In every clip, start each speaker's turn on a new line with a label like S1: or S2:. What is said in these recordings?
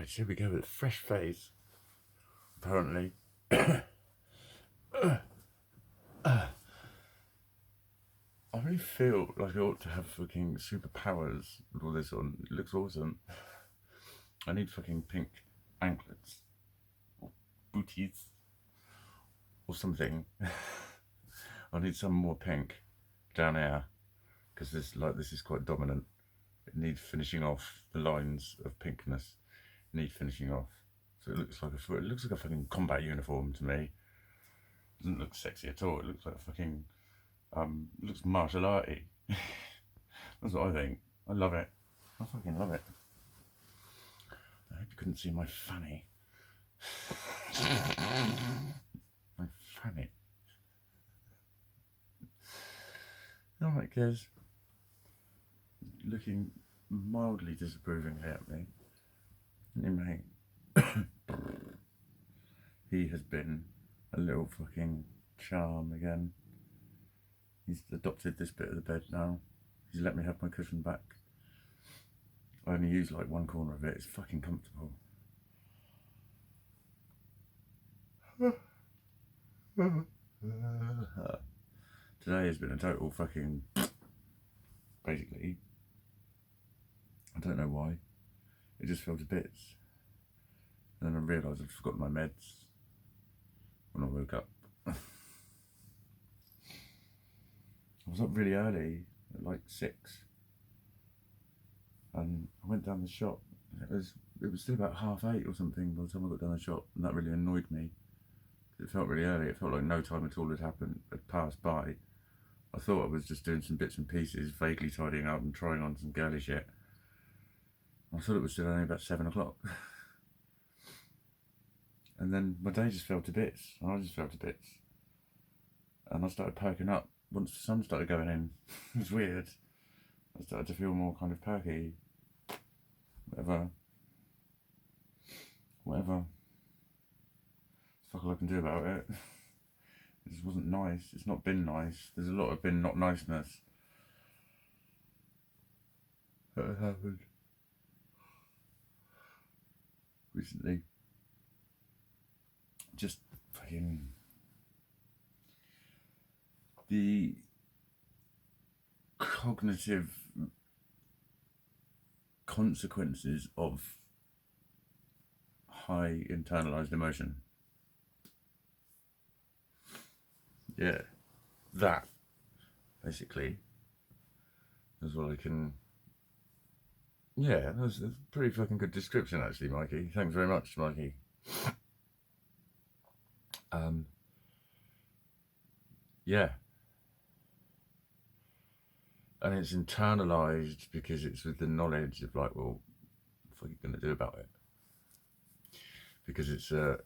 S1: Right, here we go with a fresh face. Apparently. I really feel like I ought to have fucking superpowers with all this on. It looks awesome. I need fucking pink anklets. Or booties. Or something. I need some more pink down here. Because this is quite dominant. It needs finishing off the lines of pinkness. It needs finishing off. So it looks like a fucking combat uniform to me. It doesn't look sexy at all. It looks like a fucking it looks martial arty. That's what I think. I love it. I fucking love it. I hope you couldn't see my fanny. My fanny. Alright, guys. Looking mildly disapprovingly at me. Anyway, he has been a little fucking charm again. He's adopted this bit of the bed now. He's let me have my cushion back. I only use like one corner of it. It's fucking comfortable. Today has been a total fucking... Basically, I don't know why. It just fell to bits. And then I realised I'd forgotten my meds when I woke up. I was up really early, at like 6. And I went down the shop. It was still about 8:30 or something by the time I got down the shop, and that really annoyed me. It felt really early. It felt like no time at all had passed by. I thought I was just doing some bits and pieces, vaguely tidying up and trying on some girly shit. I thought it was still only about 7 o'clock. And then my day just fell to bits, and I just fell to bits. And I started perking up once the sun started going in. It was weird. I started to feel more kind of perky. Whatever. Fuck all I can do about it. It just wasn't nice. It's not been nice. There's a lot of been not niceness that has happened recently. Just fucking the cognitive consequences of high internalized emotion. Yeah, that basically is what I can. Yeah, that's a pretty fucking good description, actually, Mikey. Thanks very much, Mikey. Yeah. And it's internalized because it's with the knowledge of like, well, what are you going to do about it? Because it's a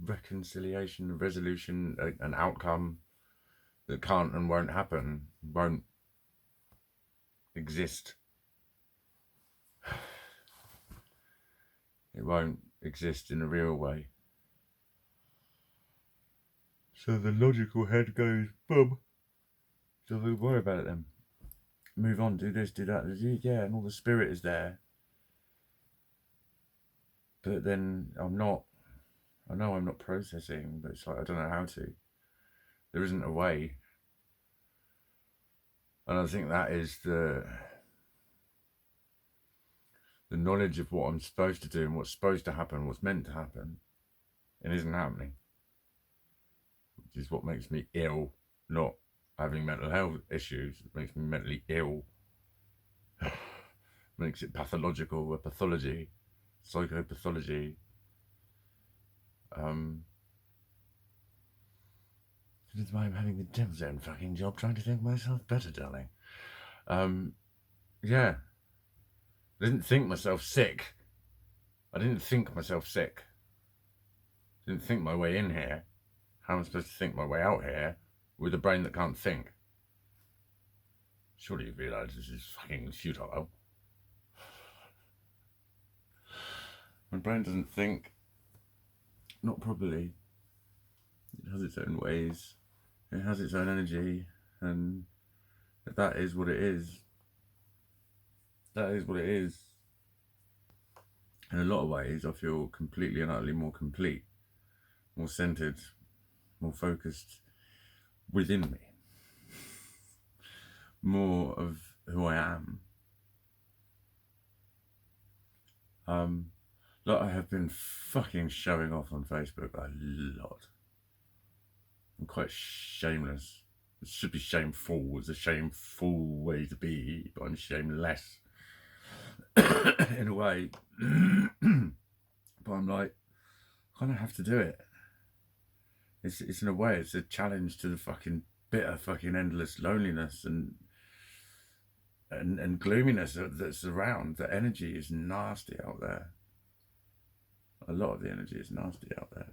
S1: reconciliation, a resolution, an outcome that can't and won't happen, won't exist. It won't exist in a real way. So the logical head goes, boom. So we worry about it then. Move on, do this, do that, yeah, and all the spirit is there. But then I know I'm not processing, but it's like I don't know how to. There isn't a way. And I think that is the knowledge of what I'm supposed to do and what's supposed to happen, what's meant to happen, and isn't happening. Which is what makes me ill, not having mental health issues. It makes me mentally ill. Makes it pathological, a pathology, psychopathology. This is why I'm having the devil's own fucking job, trying to think myself better, darling. Yeah. I didn't think myself sick. I didn't think my way in here. How am I supposed to think my way out here with a brain that can't think? Surely you realise this is fucking futile. My brain doesn't think. Not properly. It has its own ways. It has its own energy. And that is what it is. That is what it is. In a lot of ways, I feel completely and utterly more complete, more centered, more focused within me. More of who I am. Like I have been fucking showing off on Facebook a lot. I'm quite shameless. It should be shameful. It's a shameful way to be, but I'm shameless in a way. But I'm like, I kind of have to do it. It's in a way, it's a challenge to the fucking bitter, fucking endless loneliness and gloominess that's around. The energy is nasty out there. A lot of the energy is nasty out there.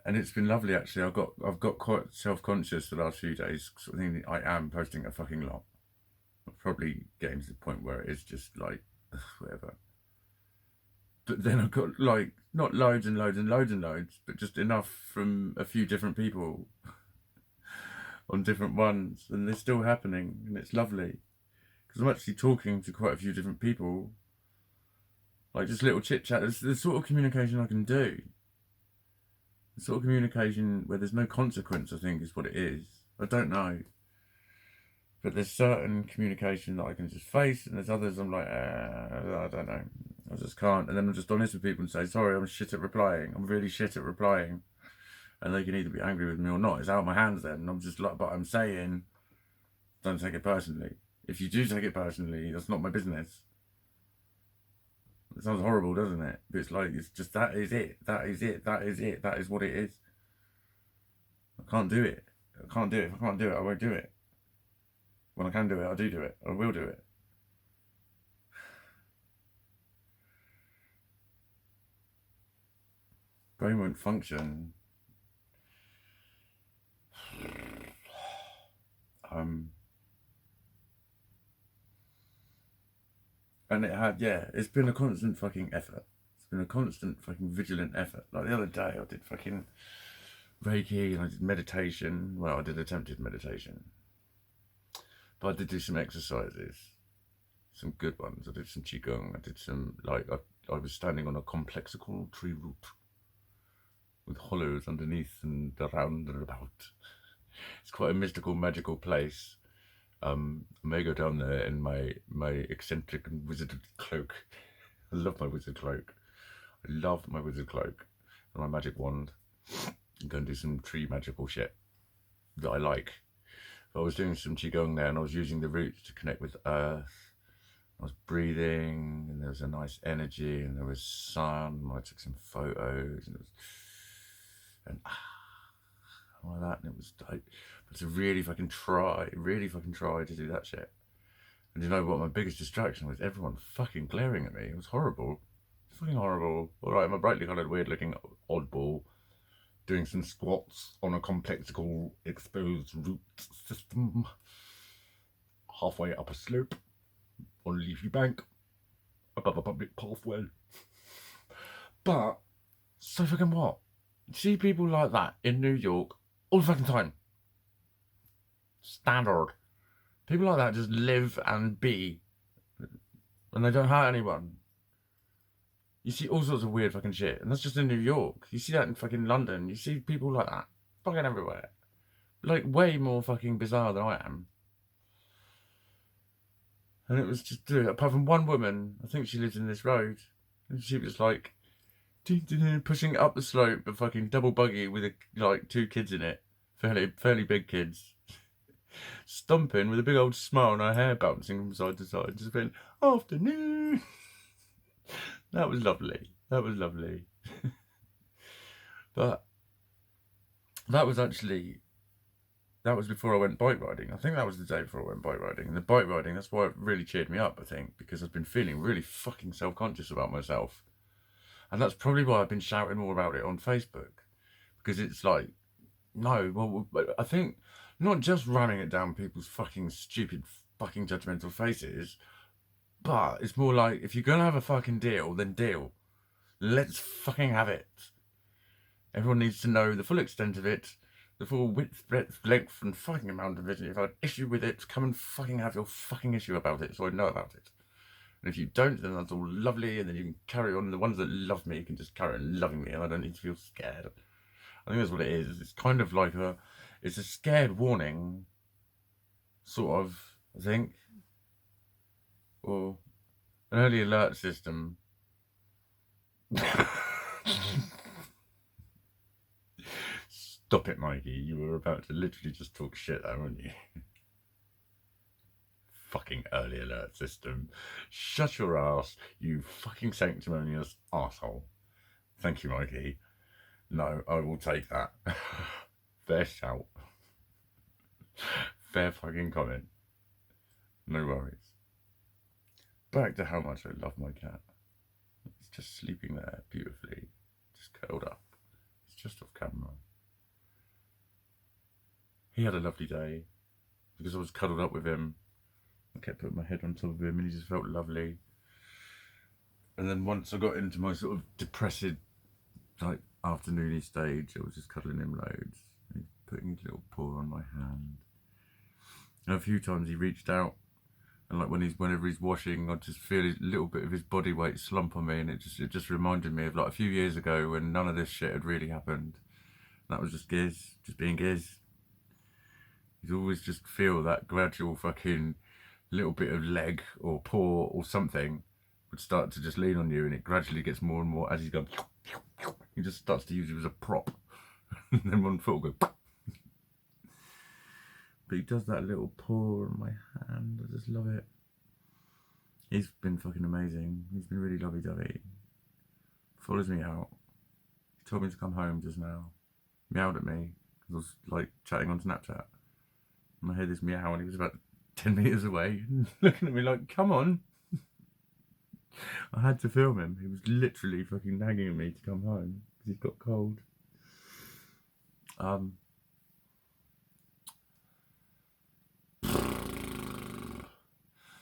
S1: And it's been lovely actually. I've got quite self-conscious the last few days because I think I am posting a fucking lot. I'm probably getting to the point where it is just like whatever. But then I've got like not loads and loads and loads and loads, but just enough from a few different people on different ones, and they're still happening, and it's lovely because I'm actually talking to quite a few different people, like just little chit chat. It's the sort of communication I can do. The sort of communication where there's no consequence, I think, is what it is. I don't know, but there's certain communication that I can just face, and there's others I'm like, I don't know, I just can't. And then I'm just honest with people and say, sorry, I'm shit at replying. I'm really shit at replying. And they can either be angry with me or not. It's out of my hands then. And I'm just like, but I'm saying, don't take it personally. If you do take it personally, that's not my business. It sounds horrible, doesn't it? But it's like, it's just, that is it. That is it. That is it. That is what it is. I can't do it. I can't do it. If I can't do it, I won't do it. When I can do it, I do it. I will do it. Brain won't function. And it had, yeah, it's been a constant fucking effort. It's been a constant fucking vigilant effort. Like the other day, I did fucking Reiki and I did meditation. Well, I did attempted meditation. But I did do some exercises. Some good ones. I did some Qigong. I did some, like, I was standing on a complexical tree root with hollows underneath and around and about. It's quite a mystical, magical place. I may go down there in my eccentric and wizard cloak. I love my wizard cloak. I love my wizard cloak and my magic wand. I'm going to do some tree magical shit that I like. But I was doing some Qigong there and I was using the roots to connect with earth. I was breathing and there was a nice energy and there was sun. I took some photos and it was... And like that, and it was like, but to really fucking try to do that shit. And you know what my biggest distraction was? Everyone fucking glaring at me. It was horrible. Fucking horrible. Alright, I'm a brightly coloured, weird looking oddball doing some squats on a complexical exposed root system halfway up a slope on a leafy bank above a public pathway. But so fucking what? See people like that in New York all the fucking time. Standard. People like that just live and be. And they don't hurt anyone. You see all sorts of weird fucking shit. And that's just in New York. You see that in fucking London. You see people like that. Fucking everywhere. Like way more fucking bizarre than I am. And it was just, apart from one woman, I think she lives in this road. And she was like, pushing up the slope, a fucking double buggy with like 2 kids in it, fairly big kids, stomping with a big old smile and her hair bouncing from side to side, just been afternoon. That was lovely. That was lovely. But that was before I went bike riding. I think that was the day before I went bike riding. And the bike riding, that's why it really cheered me up, I think, because I've been feeling really fucking self-conscious about myself. And that's probably why I've been shouting more about it on Facebook. Because it's like, no, well, I think not just ramming it down people's fucking stupid fucking judgmental faces, but it's more like, if you're going to have a fucking deal, then deal. Let's fucking have it. Everyone needs to know the full extent of it the full width, breadth, length, and fucking amount of it. If I had issue with it, come and fucking have your fucking issue about it so I know about it. And if you don't, then that's all lovely, and then you can carry on. The ones that love me can just carry on loving me, and I don't need to feel scared. I think that's what it is. It's kind of like it's a scared warning, sort of, I think, or an early alert system. Stop it, Mikey. You were about to literally just talk shit there, weren't you? Fucking early alert system. Shut your ass, you fucking sanctimonious asshole. Thank you, Mikey. No, I will take that. Fair shout. Fair fucking comment. No worries. Back to how much I love my cat. It's just sleeping there beautifully. Just curled up. It's just off camera. He had a lovely day because I was cuddled up with him. I kept putting my head on top of him and he just felt lovely. And then once I got into my sort of depressed, like, afternoony stage, I was just cuddling him loads. And he's putting his little paw on my hand. And a few times he reached out, and like whenever he's washing, I just feel a little bit of his body weight slump on me, and it just reminded me of like a few years ago when none of this shit had really happened. And that was just Giz, just being Giz. He'd always just feel that gradual fucking little bit of leg or paw or something would start to just lean on you, and it gradually gets more and more as he's going. He just starts to use it as a prop, and then one foot will go. But he does that little paw on my hand. I just love it. He's been fucking amazing. He's been really lovey-dovey. Follows me out. He told me to come home just now. Meowed at me because I was like chatting on Snapchat. And I heard this meow, and he was about 10 meters away, looking at me like, come on. I had to film him. He was literally fucking nagging at me to come home because he's got cold.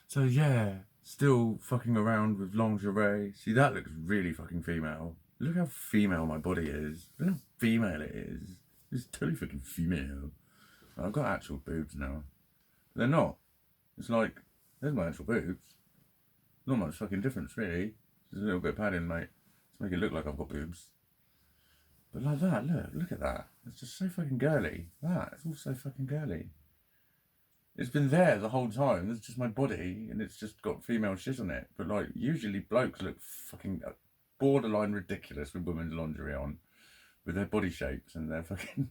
S1: So yeah, still fucking around with lingerie. See, that looks really fucking female. Look how female my body is. Look how female it is. It's totally fucking female. I've got actual boobs now. They're not. It's like, there's my actual boobs. Not much fucking difference, really. Just a little bit of padding, mate, to make it look like I've got boobs. But like that, look at that. It's just so fucking girly. It's all so fucking girly. It's been there the whole time. It's just my body, and it's just got female shit on it. But like, usually blokes look fucking borderline ridiculous with women's lingerie on, with their body shapes and their fucking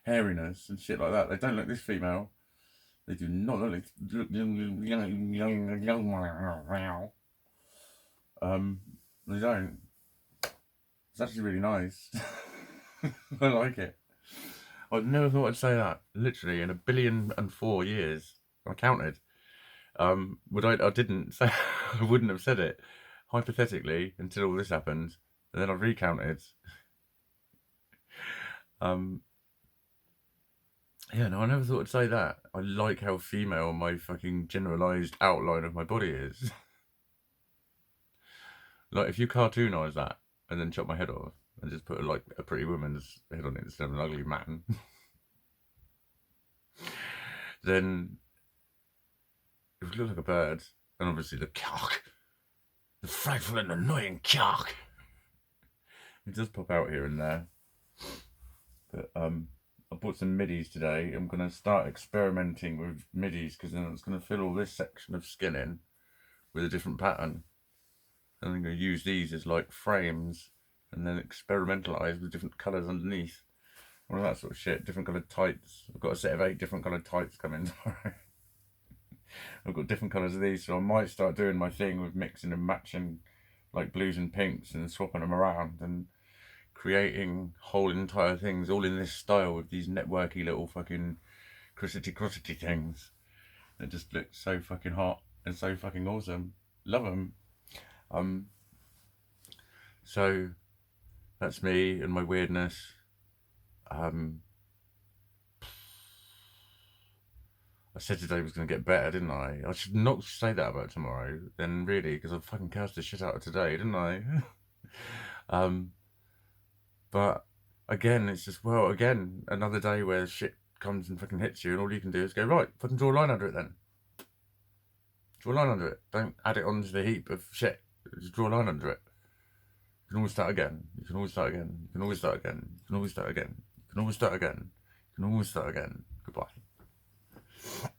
S1: hairiness and shit like that. They don't look this female. They do not look young. They don't. It's actually really nice. I like it. I never thought I'd say that. Literally, in 1,000,000,004 years, I counted. I didn't say. I wouldn't have said it hypothetically until all this happened, and then I recounted. Yeah, no, I never thought I'd say that. I like how female my fucking generalised outline of my body is. Like, if you cartoonise that and then chop my head off and just put a pretty woman's head on it instead of an ugly man, then it would look like a bird. And obviously the cock, the frightful and annoying cock, it does pop out here and there. But I bought some Midis today. I'm going to start experimenting with Midis because then it's going to fill all this section of skin in with a different pattern. And I'm going to use these as like frames and then experimentalise with different colours underneath. All of that sort of shit. Different coloured tights. I've got a set of 8 different coloured tights coming tomorrow. I've got different colours of these, so I might start doing my thing with mixing and matching like blues and pinks and swapping them around and creating whole entire things all in this style with these networky little fucking crotchety things that just look so fucking hot and so fucking awesome. Love them. So that's me and my weirdness. I said today was going to get better, didn't I? I should not say that about tomorrow, then, really, because I fucking cursed the shit out of today, didn't I? But again, it's just, well, again, another day where shit comes and fucking hits you, and all you can do is go, right, fucking draw a line under it then. Draw a line under it. Don't add it onto the heap of shit. Just draw a line under it. You can always start again. You can always start again. You can always start again. You can always start again. You can always start again. You can always start again. Goodbye.